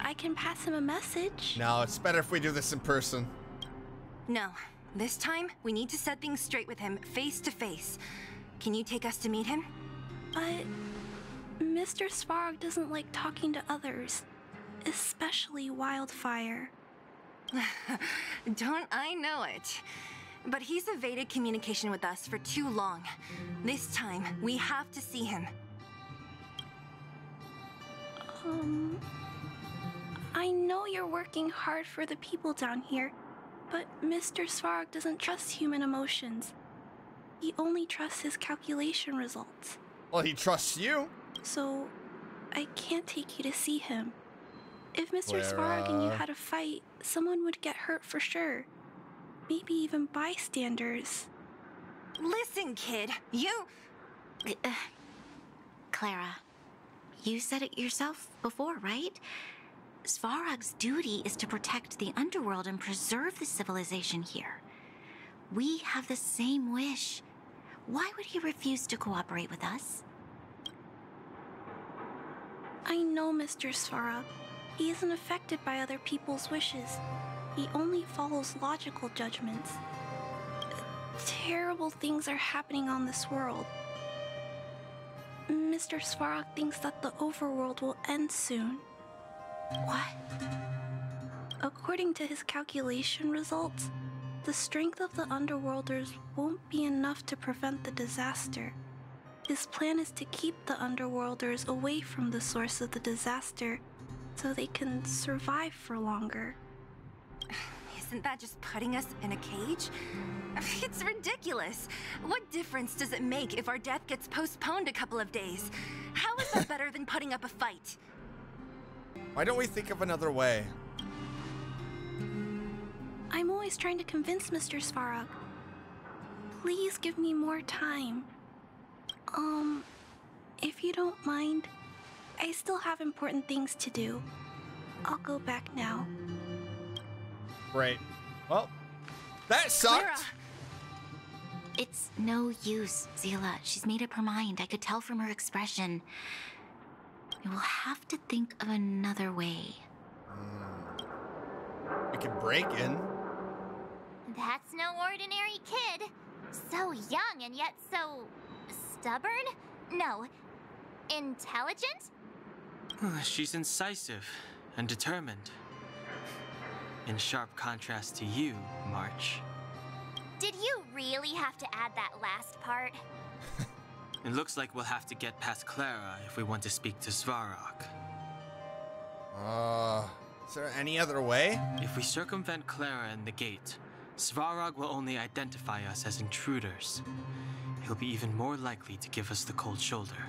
I can pass him a message. No, it's better if we do this in person. No. This time, we need to set things straight with him, face to face. Can you take us to meet him? But Mr. Svarog doesn't like talking to others, especially Wildfire. Don't I know it? But he's evaded communication with us for too long. This time, we have to see him. I know you're working hard for the people down here, but Mr. Svarog doesn't trust human emotions. He only trusts his calculation results. Well, he trusts you. So, I can't take you to see him. If Mr. Clara. Svarog and you had a fight, someone would get hurt for sure. Maybe even bystanders. Listen, kid, you... Clara, you said it yourself before, right? Svarog's duty is to protect the underworld and preserve the civilization here. We have the same wish. Why would he refuse to cooperate with us? I know Mr. Svarog. He isn't affected by other people's wishes. He only follows logical judgments. Terrible things are happening on this world. Mr. Svarog thinks that the overworld will end soon. What? According to his calculation results, the strength of the Underworlders won't be enough to prevent the disaster. His plan is to keep the Underworlders away from the source of the disaster so they can survive for longer. Isn't that just putting us in a cage? It's ridiculous. What difference does it make if our death gets postponed a couple of days? How is that better than putting up a fight? Why don't we think of another way? I'm always trying to convince Mr. Svarog. Please give me more time. If you don't mind, I still have important things to do. I'll go back now. Right. Well, that sucked. Clara. It's no use, Zila. She's made up her mind. I could tell from her expression. We will have to think of another way. We could break in. That's no ordinary kid. So young and yet so stubborn? No, intelligent? She's incisive and determined. In sharp contrast to you, March. Did you really have to add that last part? It looks like we'll have to get past Clara if we want to speak to Svarog. Is there any other way? If we circumvent Clara and the gate, Svarog will only identify us as intruders. He'll be even more likely to give us the cold shoulder.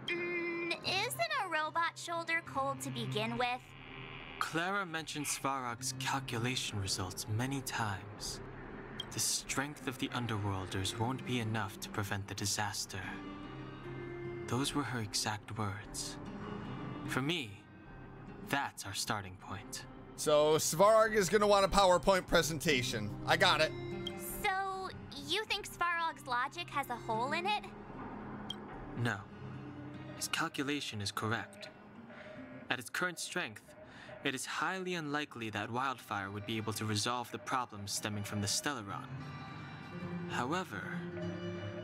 Isn't a robot shoulder cold to begin with? Clara mentioned Svarog's calculation results many times. The strength of the Underworlders won't be enough to prevent the disaster. Those were her exact words. For me, that's our starting point. So Svarog is gonna want a PowerPoint presentation. I got it. So, you think Svarog's logic has a hole in it? No. His calculation is correct. At its current strength, it is highly unlikely that Wildfire would be able to resolve the problems stemming from the Stellaron. However,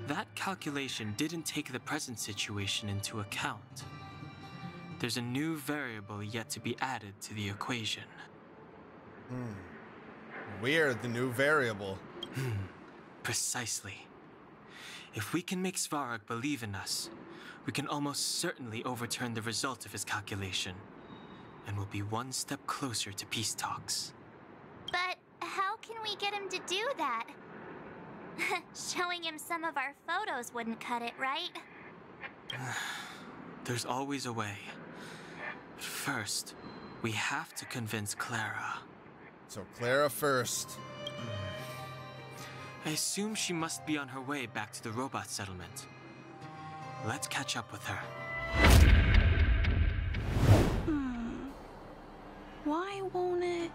that calculation didn't take the present situation into account. There's a new variable yet to be added to the equation. We're the new variable. Precisely. If we can make Svarog believe in us, we can almost certainly overturn the result of his calculation, and we'll be one step closer to peace talks. But how can we get him to do that? Showing him some of our photos wouldn't cut it, right? There's always a way. But first, we have to convince Clara. So Clara first. I assume she must be on her way back to the robot settlement. Let's catch up with her. Why won't it...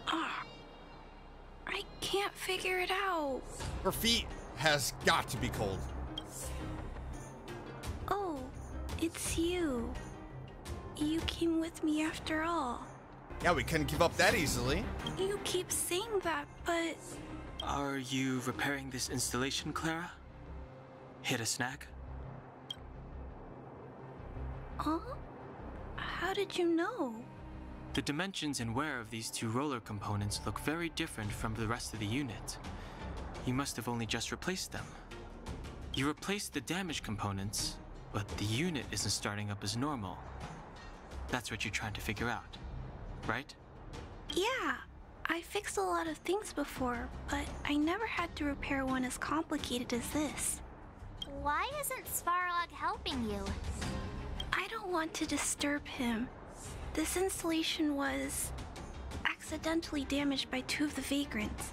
I can't figure it out. Her feet has got to be cold. Oh, it's you. You came with me after all. Yeah, we couldn't give up that easily. You keep saying that, but... Are you repairing this installation, Clara? Hit a snag? How did you know? The dimensions and wear of these two roller components look very different from the rest of the unit. You must have only just replaced them. You replaced the damaged components, but the unit isn't starting up as normal. That's what you're trying to figure out, right? Yeah, I fixed a lot of things before, but I never had to repair one as complicated as this. Why isn't Svarog helping you? I don't want to disturb him. This installation was accidentally damaged by 2 of the vagrants.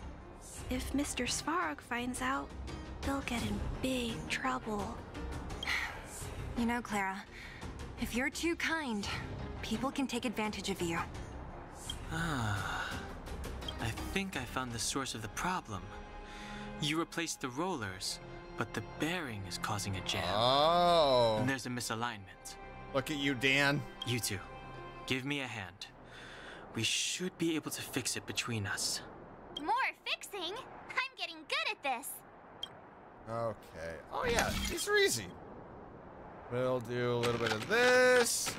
If Mr. Svarog finds out, they'll get in big trouble. You know, Clara, if you're too kind, people can take advantage of you. I think I found the source of the problem. You replaced the rollers, but the bearing is causing a jam. Oh. And there's a misalignment. Look at you, Dan. You two, give me a hand. We should be able to fix it between us. More fixing? I'm getting good at this. Okay. Oh, yeah. These are easy. We'll do a little bit of this.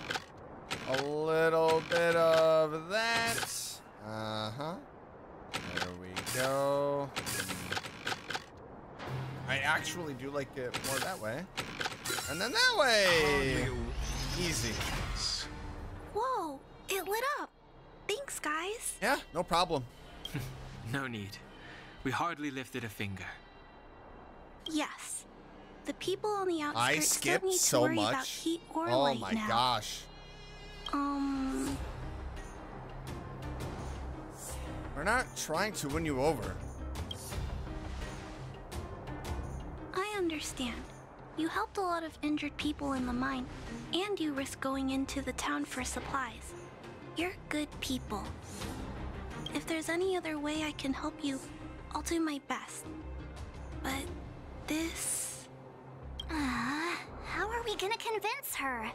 A little bit of that. Uh-huh. There we go. I actually do like it more that way. And then that way. Easy. Whoa, it lit up. Thanks, guys. Yeah, no problem. No need. We hardly lifted a finger. Yes. The people on the I outskirts don't skipped need to so worry about much. heat or Oh light my now. gosh. We're not trying to win you over. I understand. You helped a lot of injured people in the mine, and you risked going into the town for supplies. You're good people. If there's any other way I can help you, I'll do my best. But this... How are we gonna convince her?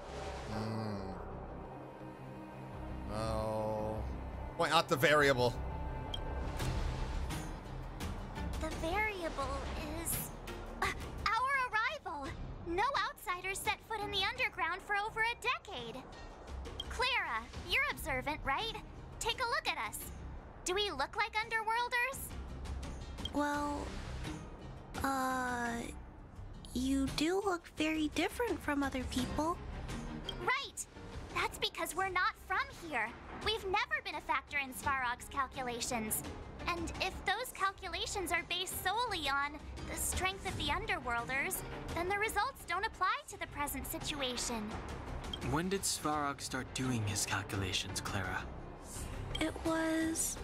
Oh. Point out the variable. The variable is our arrival. No outsiders set foot in the underground for over a decade. Clara, you're observant, right? Take a look at us. Do we look like underworlders? Well... You do look very different from other people. Right! That's because we're not from here. We've never been a factor in Svarog's calculations. And if those calculations are based solely on the strength of the Underworlders, then the results don't apply to the present situation. When did Svarog start doing his calculations, Clara? It was...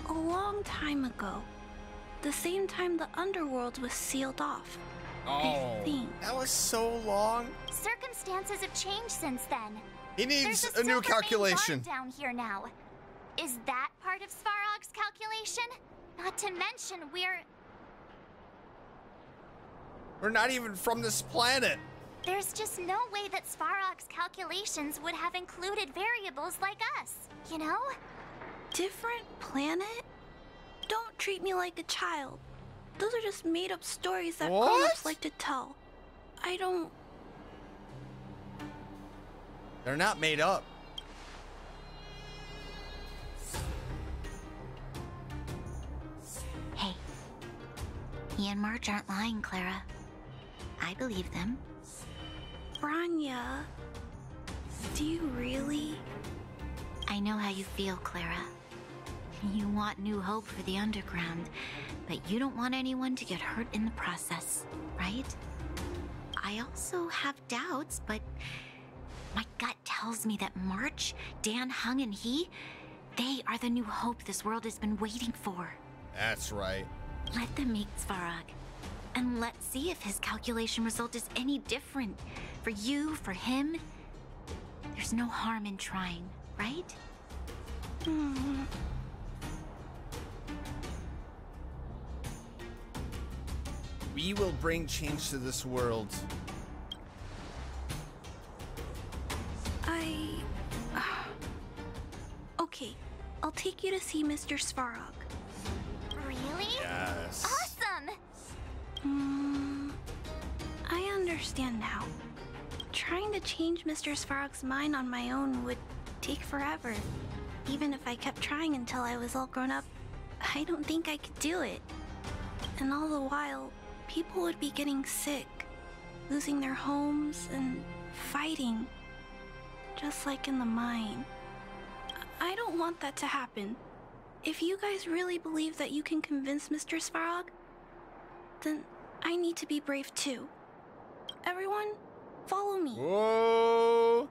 a long time ago. The same time the Underworld was sealed off. I think. That was so long. Circumstances have changed since then. He needs There's a new silver main calculation. guard down here now. Is that part of Svarog's calculation? Not to mention We're not even from this planet. There's just no way that Svarog's calculations would have included variables like us, you know? Different planet? Don't treat me like a child. Those are just made-up stories that grown-ups like to tell. I don't... They're not made up. Hey, he and March aren't lying, Clara. I believe them. Branya, do you really? I know how you feel, Clara. You want new hope for the underground, but you don't want anyone to get hurt in the process, right? I also have doubts, but my gut tells me that March, Dan, Hung, and they are the new hope this world has been waiting for. That's right. Let them meet Svarog, and let's see if his calculation result is any different. For you, for him, there's no harm in trying, right? We will bring change to this world. Okay, I'll take you to see Mr. Svarog. Really? Yes. Awesome! I understand now. Trying to change Mr. Svarog's mind on my own would take forever. Even if I kept trying until I was all grown up, I don't think I could do it. And all the while, people would be getting sick, losing their homes, and fighting. Just like in the mine. I don't want that to happen. If you guys really believe that you can convince Mr. Svarog, then I need to be brave too. Everyone, follow me. Whoa!